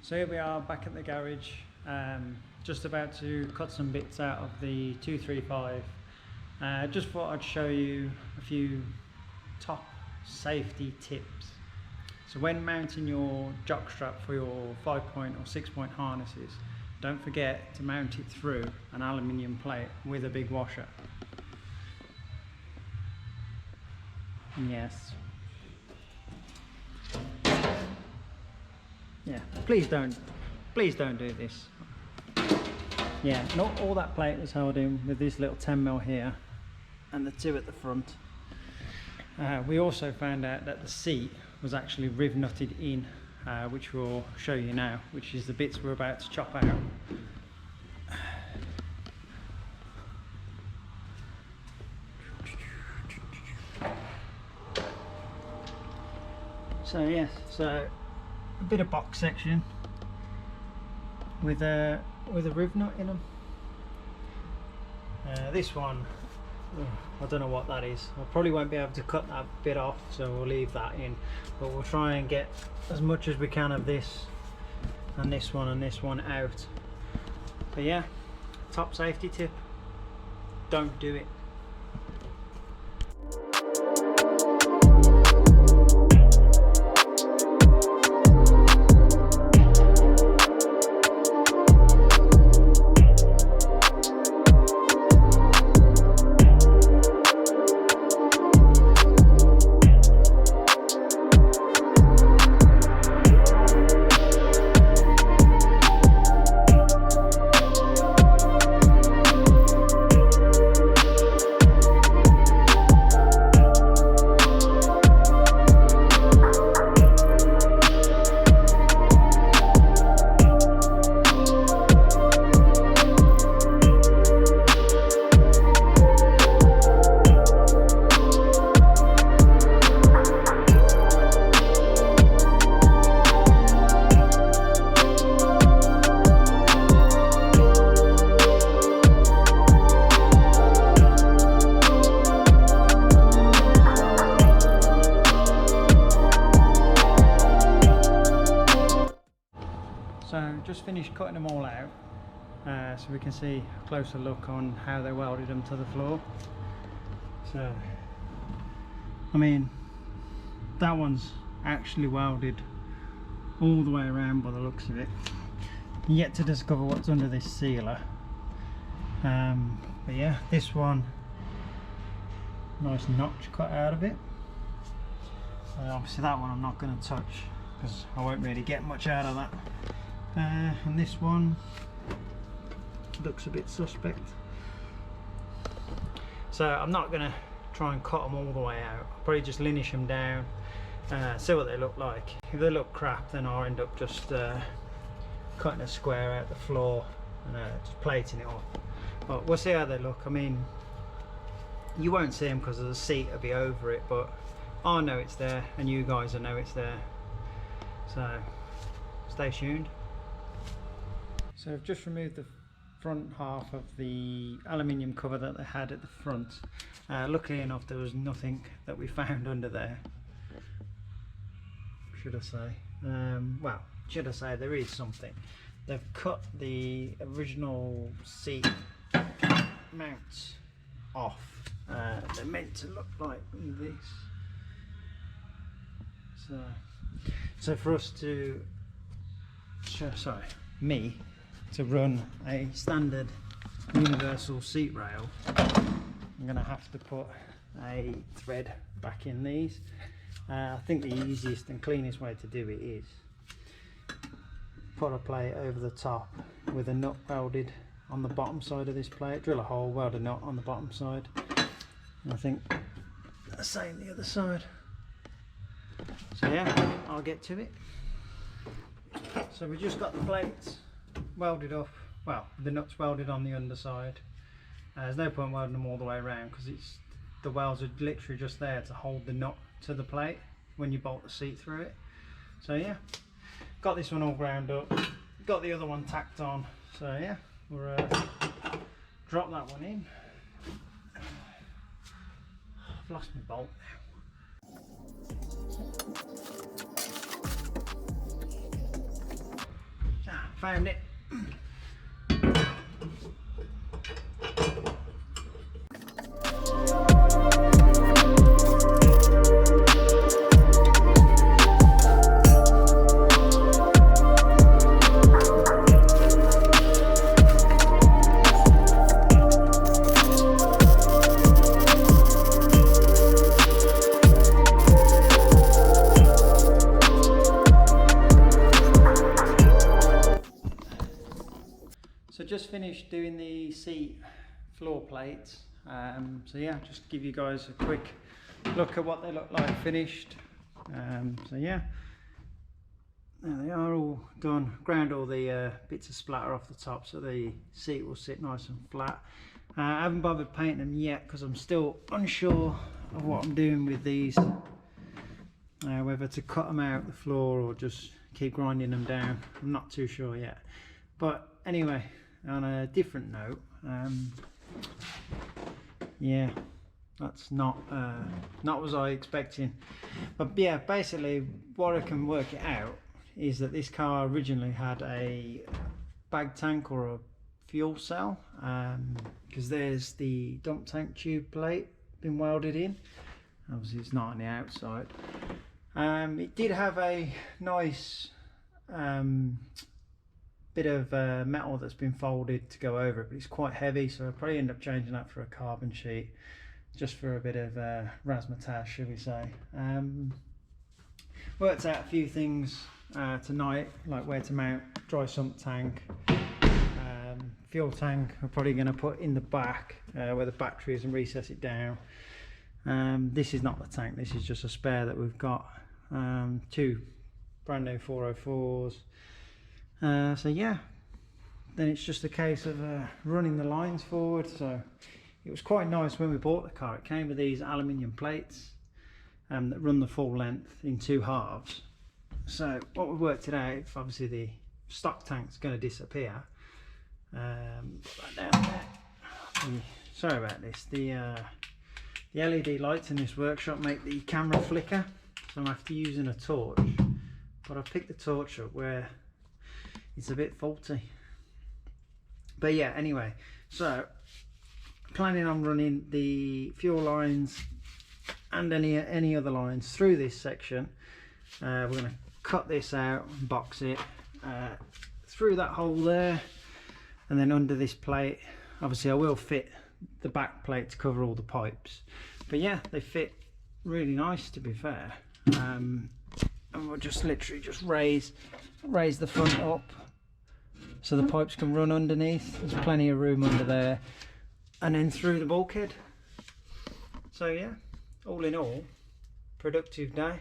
So here we are back at the garage, just about to cut some bits out of the 235. Just thought I'd show you a few top safety tips. So when mounting your jock strap for your 5-point or 6-point harnesses, don't forget to mount it through an aluminium plate with a big washer. Yes. Yeah, please don't do this. Yeah, not all that plate was held in with this little 10mm here and the two at the front. We also found out that the seat was actually riv nutted in, which we'll show you now, which is the bits we're about to chop out. So yes, so a bit of box section with a riv nut in them. This one, I don't know what that is. I probably won't be able to cut that bit off, so we'll leave that in. But we'll try and get as much as we can of this and this one out. But yeah, top safety tip: don't do it. So just finished cutting them all out, so we can see a closer look on how they welded them to the floor. So I mean, that one's actually welded all the way around by the looks of it. Yet to discover what's under this sealer, but yeah, this one, nice notch cut out of it. Obviously that one I'm not going to touch because I won't really get much out of that. And this one looks a bit suspect, so I'm not going to try and cut them all the way out. I'll probably just linish them down, see what they look like. If they look crap, then I'll end up just cutting a square out the floor and just plating it off. But we'll see how they look. I mean, you won't see them because the seat will be over it, but I know it's there and you guys will know it's there, so stay tuned. So I've just removed the front half of the aluminium cover that they had at the front. Luckily enough, there was nothing that we found under there, should I say. Well, should I say, there is something. They've cut the original seat mounts off. They're meant to look like this. So for us to, me to run a standard universal seat rail, I'm going to have to put a thread back in these. I think the easiest and cleanest way to do it is put a plate over the top with a nut welded on the bottom side of this plate, drill a hole, weld a nut on the bottom side, and I think the same the other side. So yeah, I'll get to it. So we just got the plates welded up, well, the nuts welded on the underside. There's no point welding them all the way around because the welds are literally just there to hold the nut to the plate when you bolt the seat through it. So yeah, got this one all ground up, got the other one tacked on. So yeah, we'll drop that one in. I've lost my bolt now. found it. So just finished doing the seat floor plates. So yeah, just give you guys a quick look at what they look like finished. So yeah, there they are, all done. Ground all the bits of splatter off the top so the seat will sit nice and flat. I haven't bothered painting them yet because I'm still unsure of what I'm doing with these. Whether to cut them out the floor or just keep grinding them down, I'm not too sure yet. But anyway, on a different note, yeah, that's not what I was expecting. But yeah, basically what I can work it out is that this car originally had a bag tank or a fuel cell, because there's the dump tank tube plate been welded in. Obviously it's not on the outside. It did have a nice bit of metal that's been folded to go over it, but it's quite heavy, so I'll probably end up changing that for a carbon sheet, just for a bit of razzmatazz, should we say. Worked out a few things tonight, like where to mount dry sump tank. Fuel tank I'm probably going to put in the back where the battery is and recess it down. This is not the tank, this is just a spare that we've got. 2 brand new 404s. So yeah, then it's just a case of running the lines forward. So it was quite nice when we bought the car. It came with these aluminium plates that run the full length in 2 halves. So what we've worked it out, if obviously the stock tank's going to disappear, put that down there. Sorry about this. The LED lights in this workshop make the camera flicker, so I'm after using a torch. But I picked the torch up where it's a bit faulty. But yeah, anyway, so planning on running the fuel lines and any other lines through this section. We're going to cut this out and box it through that hole there, and then under this plate. Obviously I will fit the back plate to cover all the pipes, but yeah, they fit really nice, to be fair. And we'll just literally just raise the front up so the pipes can run underneath. There's plenty of room under there, and then through the bulkhead. So yeah, all in all, productive day.